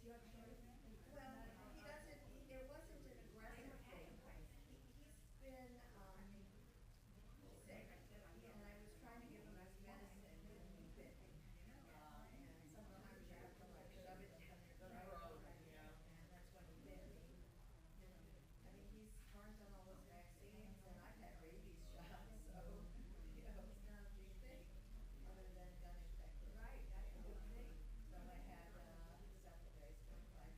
Well, he doesn't, it wasn't an aggressive thing. He's been, sick, and I was trying to give him his medicine, and he bit me. And sometimes you have to like shove it down their throat, and that's when he bit me. I mean, he's learned on all those vaccines, and I've had rabies shots, so, it's not a big thing, other than gun infected. Right, that's a good thing. So I had, several days, 25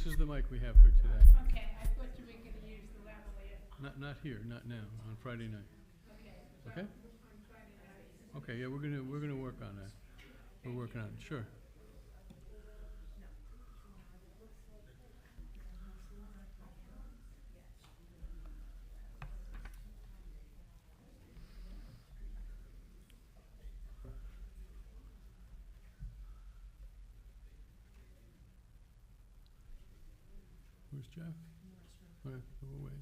this is the mic we have for today. Okay, I thought you were gonna use the lavalier. Not here, not now, on Friday night. Okay. Okay? On Friday night. Okay, yeah, we're gonna work on that. We're working on it, sure. Where's Jeff? All right, we'll wait.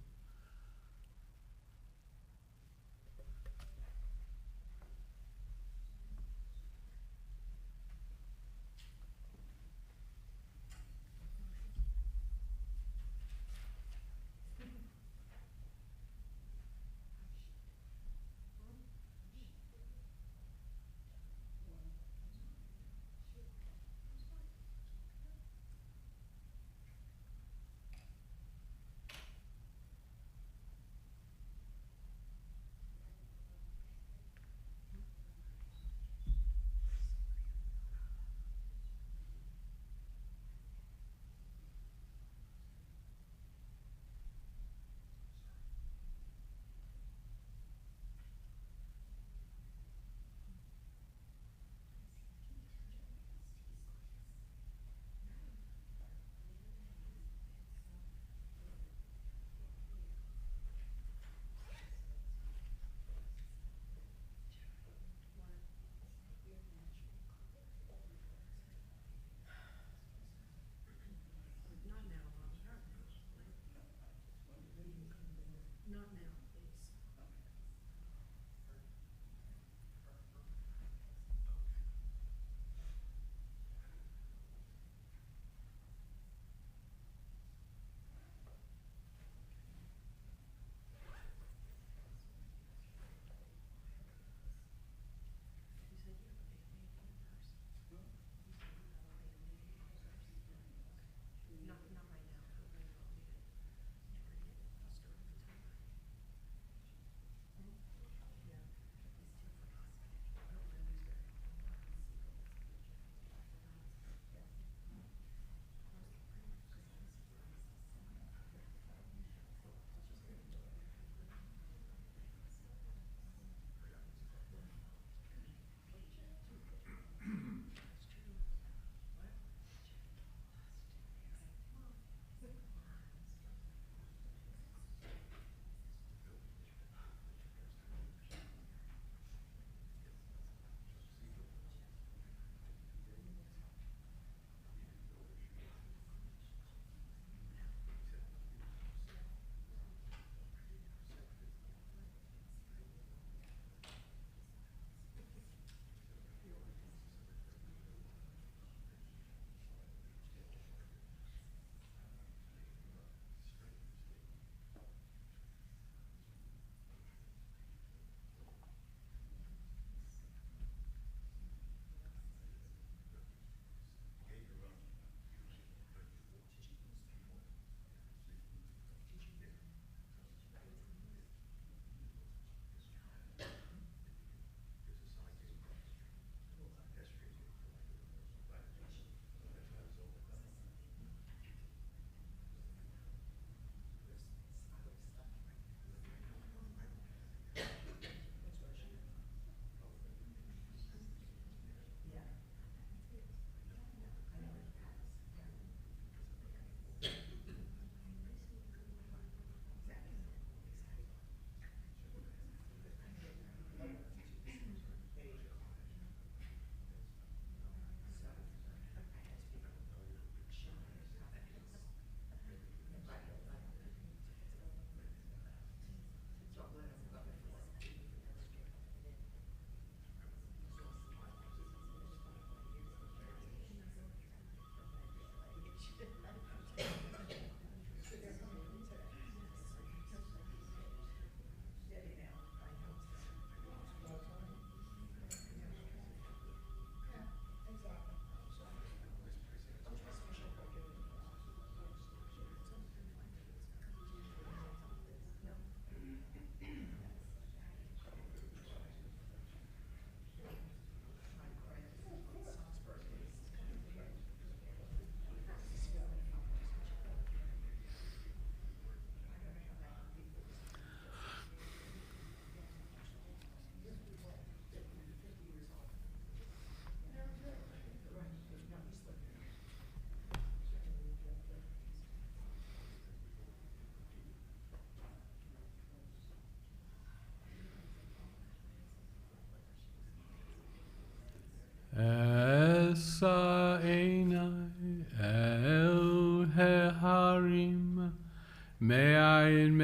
Me'ayin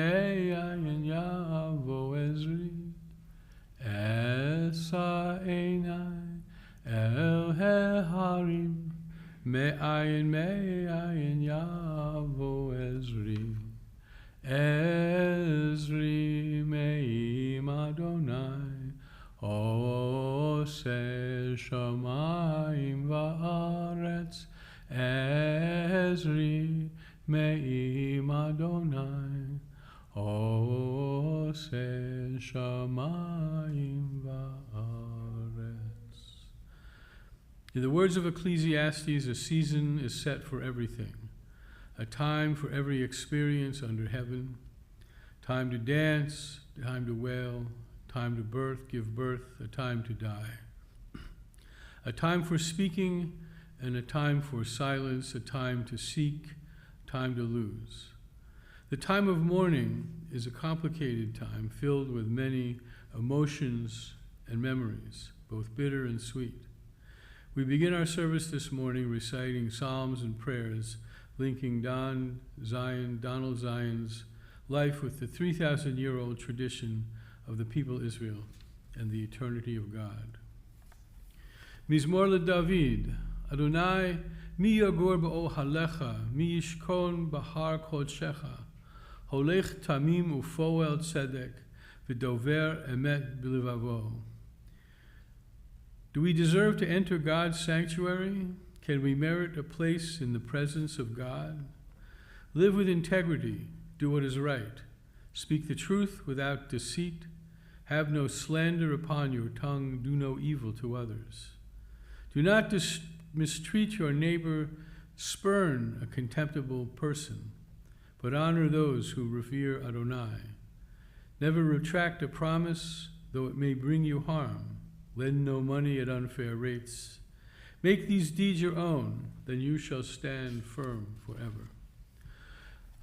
yavo ezri, Esa einai el heharim, Me'ayin yavo ezri, Ezri me'im Adonai, Ose shamayim va'aretz, Ezri me'im Adonai, Ose shamayim va'aretz. In the words of Ecclesiastes, a season is set for everything. A time for every experience under heaven, time to dance, time to wail, time to give birth, a time to die. A time for speaking and a time for silence, a time to seek, time to lose. The time of mourning is a complicated time filled with many emotions and memories, both bitter and sweet. We begin our service this morning reciting psalms and prayers linking Donald Zion's life with the 3,000-year-old tradition of the people Israel and the eternity of God. Mizmor LeDavid, Adonai, mi yagor ba'ohalecha, mi yishkon bahar kodshecha, holech tamim ufoel tzedek, v'dover emet b'levavo. Do we deserve to enter God's sanctuary? Can we merit a place in the presence of God? Live with integrity, do what is right, speak the truth without deceit, have no slander upon your tongue, do no evil to others. Do not mistreat your neighbor, spurn a contemptible person, but honor those who revere Adonai. Never retract a promise, though it may bring you harm. Lend no money at unfair rates. Make these deeds your own, then you shall stand firm forever.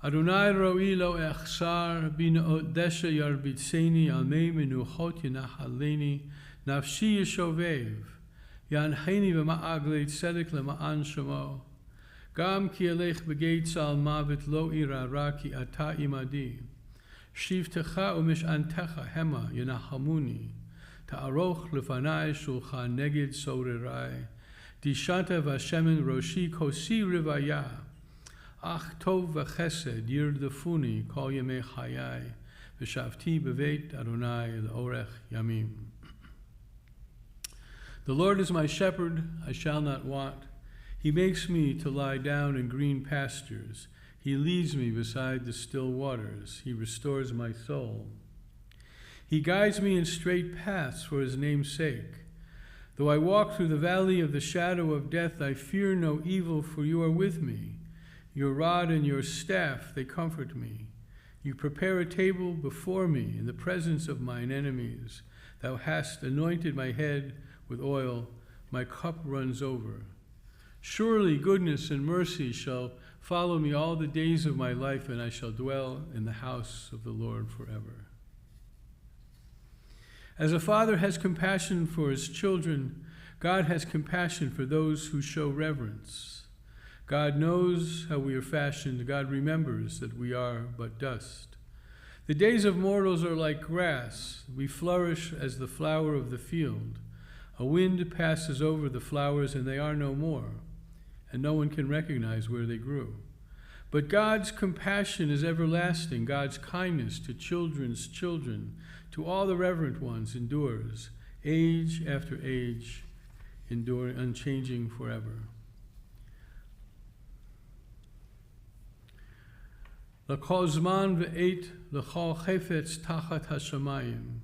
Adonai ro'i lo echsar, b'na'ot desha yarbitzeni, al mei menuchot yenachaleni, nafshi yeshovev, yancheni v'ma'aglei tzedek lema'an shamo, gam ki elech b'geit al mavet lo irara ki ata imadi, shivtecha u'mish'antecha hema yenachamuni, ta'aroch lefanai shulchan neged sorerai, Dishanta v'Hashemen roshi kosi rivaya, ach tov v'chesed yirdefuni kol yemei chayai, v'shavti b'veit Adonai l'orech yamim. The Lord is my shepherd, I shall not want. He makes me to lie down in green pastures. He leads me beside the still waters. He restores my soul. He guides me in straight paths for his name's sake. Though I walk through the valley of the shadow of death, I fear no evil, for you are with me. Your rod and your staff, they comfort me. You prepare a table before me in the presence of mine enemies. Thou hast anointed my head with oil, my cup runs over. Surely goodness and mercy shall follow me all the days of my life, and I shall dwell in the house of the Lord forever. As a father has compassion for his children, God has compassion for those who show reverence. God knows how we are fashioned. God remembers that we are but dust. The days of mortals are like grass. We flourish as the flower of the field. A wind passes over the flowers and they are no more, and no one can recognize where they grew. But God's compassion is everlasting. God's kindness to children's children, to all the reverent ones, endures, age after age, enduring, unchanging forever. L'kol zman ve'et l'chol chefetz tachat hashamayim,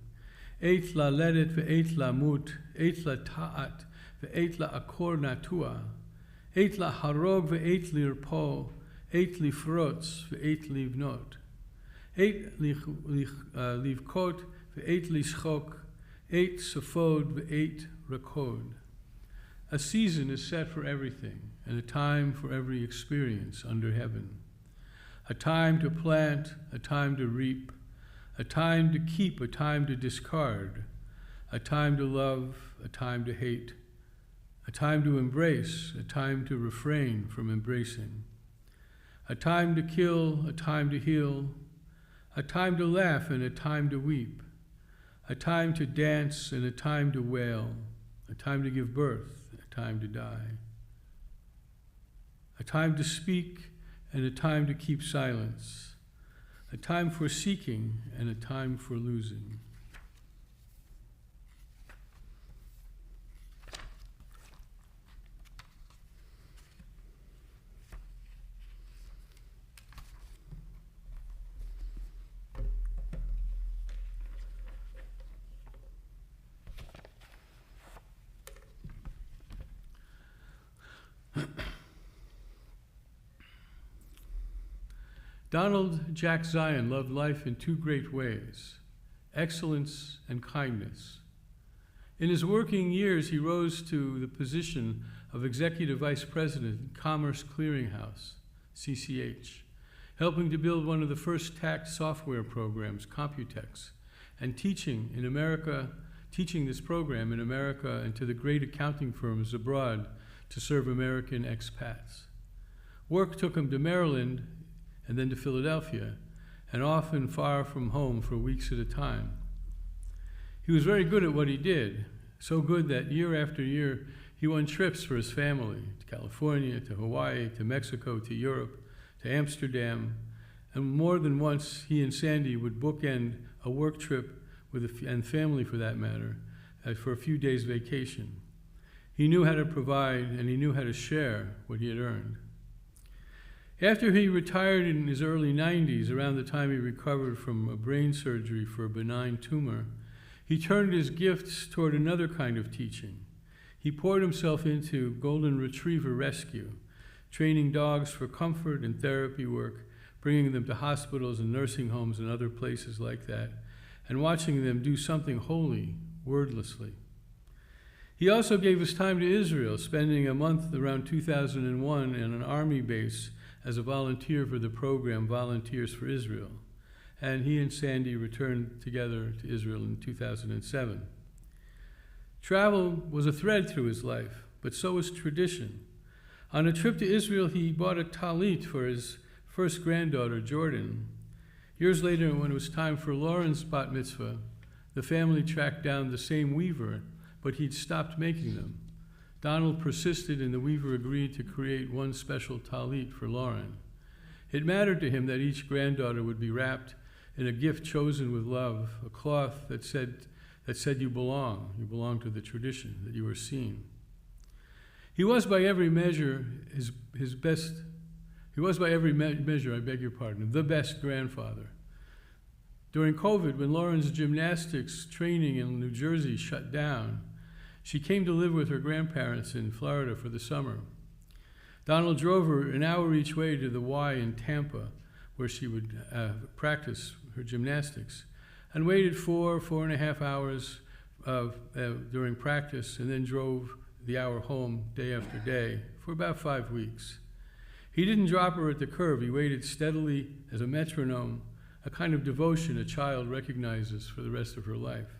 et la'ledet ve'et la'mut, et la'ta'at ve'et la'akor natua, et la'harog ve'et lirpo, et lifrotz ve'et livnot, et livkot ve'et lischok, et safod ve'et rakod. A season is set for everything, and a time for every experience under heaven. A time to plant, a time to reap, a time to keep, a time to discard, a time to love, a time to hate, a time to embrace, a time to refrain from embracing, a time to kill, a time to heal, a time to laugh and a time to weep, a time to dance and a time to wail, a time to give birth, a time to die, a time to speak and a time to keep silence, a time for seeking and a time for losing. Donald Jack Zion loved life in two great ways: excellence and kindness. In his working years, he rose to the position of Executive Vice President, Commerce Clearinghouse, CCH, helping to build one of the first tax software programs, Computex, and teaching this program in America and to the great accounting firms abroad to serve American expats. Work took him to Maryland and then to Philadelphia, and often far from home for weeks at a time. He was very good at what he did, so good that year after year he won trips for his family to California, to Hawaii, to Mexico, to Europe, to Amsterdam, and more than once he and Sandy would bookend a work trip and family for that matter, for a few days vacation. He knew how to provide and he knew how to share what he had earned. After he retired in his early 90s, around the time he recovered from a brain surgery for a benign tumor, he turned his gifts toward another kind of teaching. He poured himself into golden retriever rescue, training dogs for comfort and therapy work, bringing them to hospitals and nursing homes and other places like that, and watching them do something holy, wordlessly. He also gave his time to Israel, spending a month around 2001 in an army base as a volunteer for the program Volunteers for Israel. And he and Sandy returned together to Israel in 2007. Travel was a thread through his life, but so was tradition. On a trip to Israel, he bought a talit for his first granddaughter, Jordan. Years later, when it was time for Lauren's bat mitzvah, the family tracked down the same weaver, but he'd stopped making them. Donald persisted, and the weaver agreed to create one special talit for Lauren. It mattered to him that each granddaughter would be wrapped in a gift chosen with love, a cloth that said you belong to the tradition, that you were seen. He was by every measure the best grandfather. During COVID, when Lauren's gymnastics training in New Jersey shut down, she came to live with her grandparents in Florida for the summer. Donald drove her an hour each way to the Y in Tampa, where she would practice her gymnastics, and waited 4.5 hours during practice, and then drove the hour home day after day for about 5 weeks. He didn't drop her at the curve. He waited steadily as a metronome, a kind of devotion a child recognizes for the rest of her life.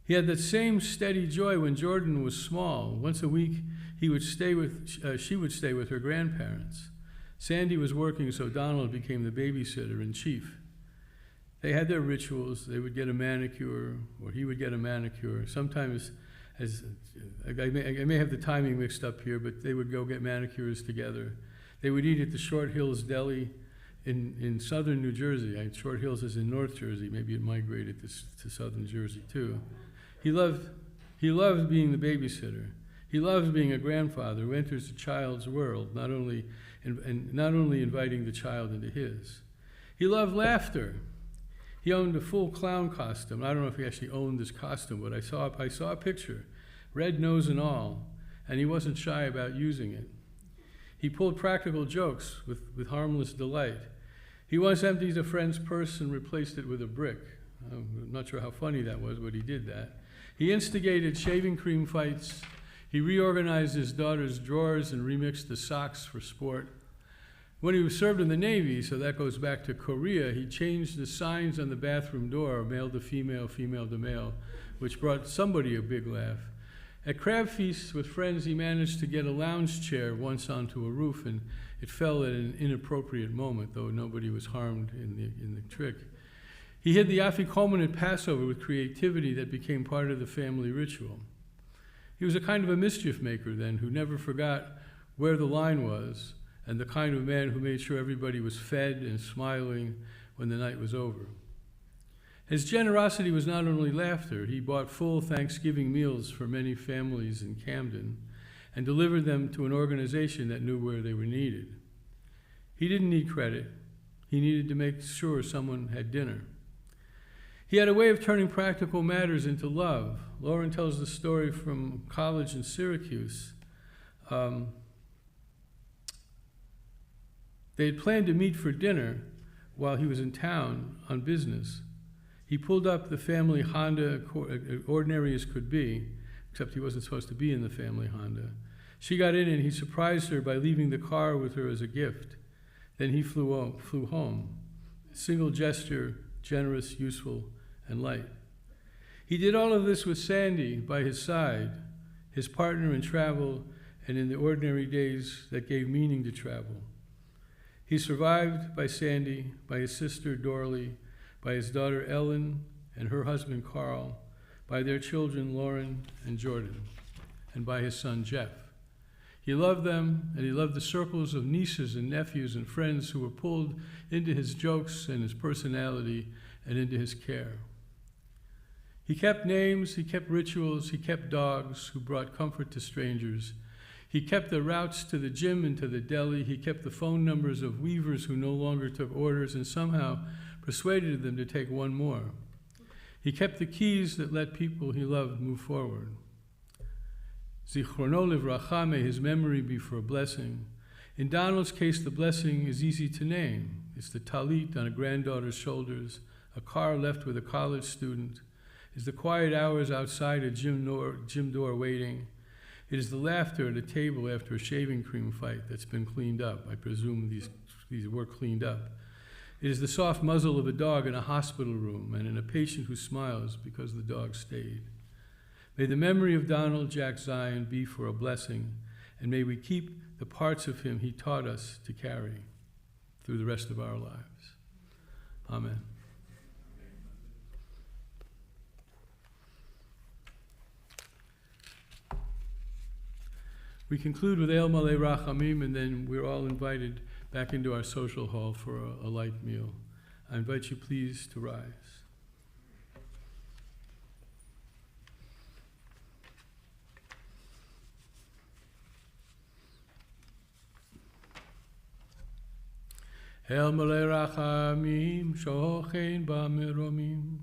He had that same steady joy when Jordan was small. Once a week, she would stay with her grandparents. Sandy was working, so Donald became the babysitter in chief. They had their rituals. They would get a manicure, or he would get a manicure. Sometimes, I may have the timing mixed up here, but they would go get manicures together. They would eat at the Short Hills Deli in southern New Jersey. Short Hills is in North Jersey. Maybe it migrated to southern Jersey too. He loved being the babysitter. He loved being a grandfather who enters the child's world, not only inviting the child into his. He loved laughter. He owned a full clown costume. I don't know if he actually owned this costume, but I saw a picture, red nose and all, and he wasn't shy about using it. He pulled practical jokes with harmless delight. He once emptied a friend's purse and replaced it with a brick. I'm not sure how funny that was, but he did that. He instigated shaving cream fights. He reorganized his daughter's drawers and remixed the socks for sport. When he was served in the Navy, so that goes back to Korea, he changed the signs on the bathroom door, male to female, female to male, which brought somebody a big laugh. At crab feasts with friends, he managed to get a lounge chair once onto a roof, and it fell at an inappropriate moment, though nobody was harmed in the trick. He hid the afikomen at Passover with creativity that became part of the family ritual. He was a kind of a mischief maker then, who never forgot where the line was, and the kind of man who made sure everybody was fed and smiling when the night was over. His generosity was not only laughter. He bought full Thanksgiving meals for many families in Camden and delivered them to an organization that knew where they were needed. He didn't need credit. He needed to make sure someone had dinner. He had a way of turning practical matters into love. Lauren tells the story from college in Syracuse. They had planned to meet for dinner while he was in town on business. He pulled up the family Honda, ordinary as could be, except he wasn't supposed to be in the family Honda. She got in and he surprised her by leaving the car with her as a gift. Then he flew home. A single gesture, generous, useful, and light. He did all of this with Sandy by his side, his partner in travel and in the ordinary days that gave meaning to travel. He survived by Sandy, by his sister Dorley, by his daughter Ellen and her husband Carl, by their children Lauren and Jordan, and by his son Jeff. He loved them, and he loved the circles of nieces and nephews and friends who were pulled into his jokes and his personality and into his care. He kept names, he kept rituals, he kept dogs who brought comfort to strangers. He kept the routes to the gym and to the deli. He kept the phone numbers of weavers who no longer took orders and somehow persuaded them to take one more. He kept the keys that let people he loved move forward. Zichrono livracha, may his memory be for a blessing. In Donald's case, the blessing is easy to name. It's the talit on a granddaughter's shoulders, a car left with a college student. It's the quiet hours outside a gym door waiting. It is the laughter at a table after a shaving cream fight that's been cleaned up. I presume these were cleaned up. It is the soft muzzle of a dog in a hospital room and in a patient who smiles because the dog stayed. May the memory of Donald Jack Zion be for a blessing, and may we keep the parts of him he taught us to carry through the rest of our lives. Amen. We conclude with El Malei Rachamim, and then we're all invited back into our social hall for a light meal. I invite you please to rise. El Malei Rachamim, Shochein B'Meromim,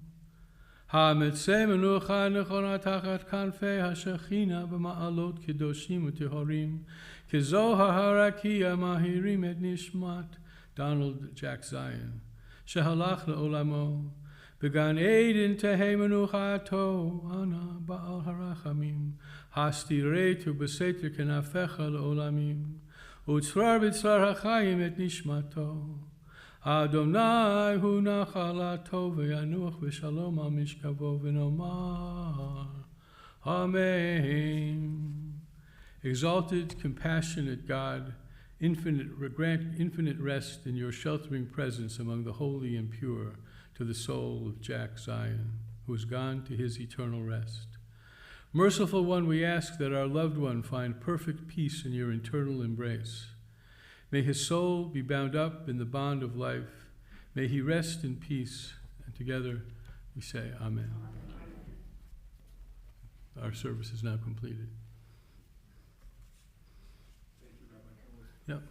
Hametzeh Menucha Nechona Tachat Kanfei HaShechina B'Ma'alot Kedoshim U'Tehorim, Kezohar HaRakia Mahirim Et Nishmat, Donald Jack Zion, Shehalach LeOlamo, Began Eden Tehei Menuchato, Ana Ba'al HaRachamim, Hastiretu B'Seter Kenafecha LeOlamim, Utzrar B'Tzar HaChayim Et Nishmato, Adonai hu nachalato v'yanuch v'shalom al mishkavo v'nomar. Amen. Exalted, compassionate God, grant infinite rest in your sheltering presence among the holy and pure to the soul of Jack Zion, who has gone to his eternal rest. Merciful One, we ask that our loved one find perfect peace in your eternal embrace. May his soul be bound up in the bond of life. May he rest in peace. And together we say, Amen. Our service is now completed. Thank you, Rabbi. Yep.